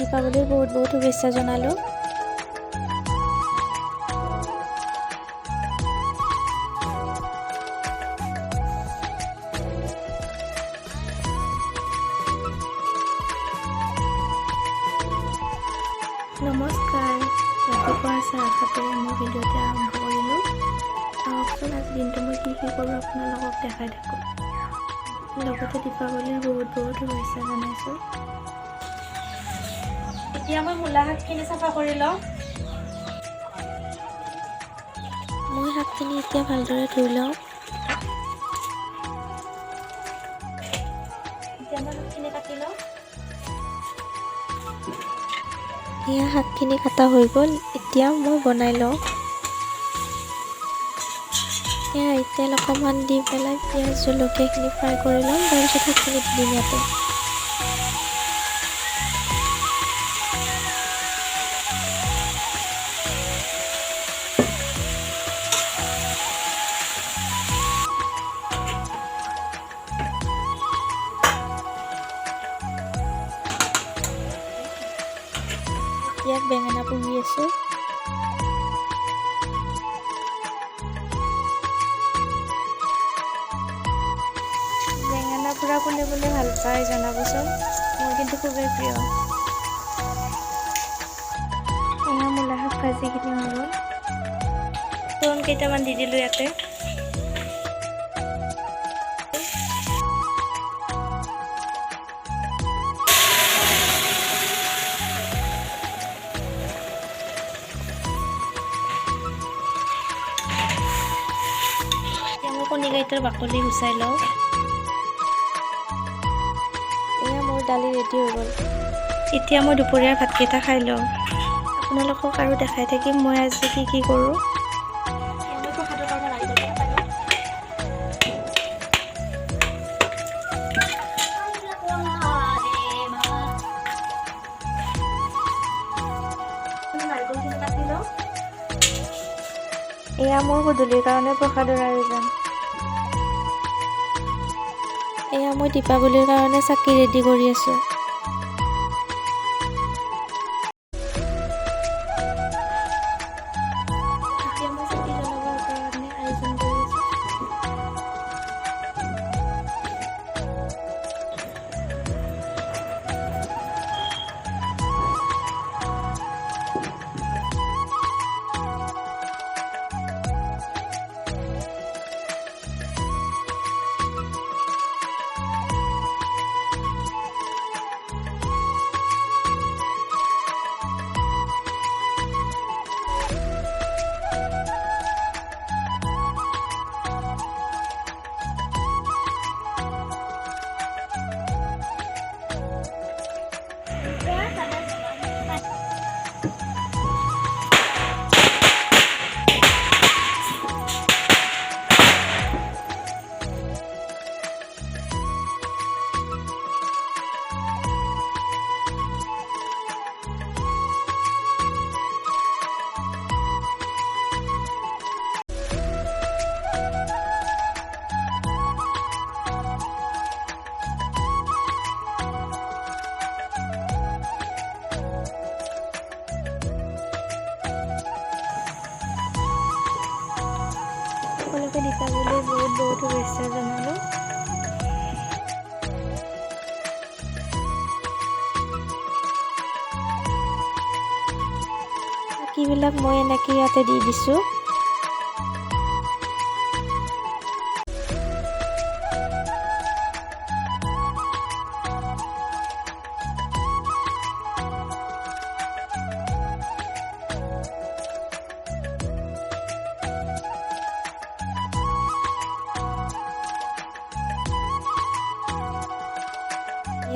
দীপাৱলীৰ বহুত বহুত শুভেচ্ছা জনালোঁ। নমস্কাৰ, ৰাতিপুৱা চাহ কাপেৰে মই ভিডিঅ'তে আৰম্ভ কৰিলোঁ। চাওকচোন আজি দিনটো মই কি কৰোঁ আপোনালোকক দেখাই থাকোঁ। লগতে দীপাৱলীৰ বহুত বহুত শুভেচ্ছা জনাইছোঁ। এতিয়া মই মূলা শাকখিনি চাফা কৰি লওঁ। মই শাকখিনি এতিয়া ভালদৰে ধুই লওঁ। এতিয়া মই শাকখিনি কাটি লওঁ। এয়া শাকখিনি কাটা হৈ গ'ল, এতিয়া মই বনাই লওঁ। এয়া তেল অকণমান দি পেলাই পিঁয়াজ জলকীয়াখিনি ফ্ৰাই কৰি ল'ম, তাৰপিছত শাকখিনি দিম ইয়াতে। ইয়াত বেঙেনা পুৰি আছোঁ। বেঙেনা পুৰা কোনে কোনে ভাল পায় জনাবচোন, মোৰ কিন্তু খুবেই প্ৰিয়। এয়া মূলা শাক ভাজিখিনি হৈ গ'ল, ফোৰণ কেইটামান দি দিলোঁ ইয়াতে। কণীকেইটাৰ বাকলি গুচাই লওঁ। এয়া মোৰ দালি ৰেডি হৈ গ'ল। এতিয়া মই দুপৰীয়াৰ ভাতকেইটা খাই লওঁ। আপোনালোকক আৰু দেখাই থাকিম মই আজি কি কৰোঁ। এয়া মোৰ গধূলিৰ কাৰণে প্ৰসাদৰ আয়োজন। এয়া মই দীপাৱলীৰ কাৰণে চাকি ৰেডি কৰি আছোঁ। এতিয়া মই চাকি জ্বলাবৰ কাৰণে আয়োজন কৰি আছোঁ। সকলোকে দীপাৱলীৰ বহুত বহুত শুভেচ্ছা জনালোঁ। বাকীবিলাক মই এনেকৈ ইয়াতে দি দিছোঁ।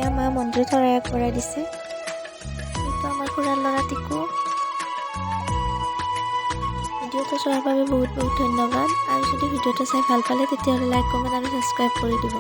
এয়া মা মন্দিৰ তৈয়াৰ কৰাই দিছে। এইটো আমাৰ খুৰাৰ ল'ৰা টিকু। ভিডিঅ'টো চোৱাৰ বাবে বহুত বহুত ধন্যবাদ। আৰু যদি ভিডিঅ'টো চাই ভাল পালে তেতিয়াহ'লে লাইক, কমেণ্ট আৰু ছাবস্ক্ৰাইব কৰি দিব।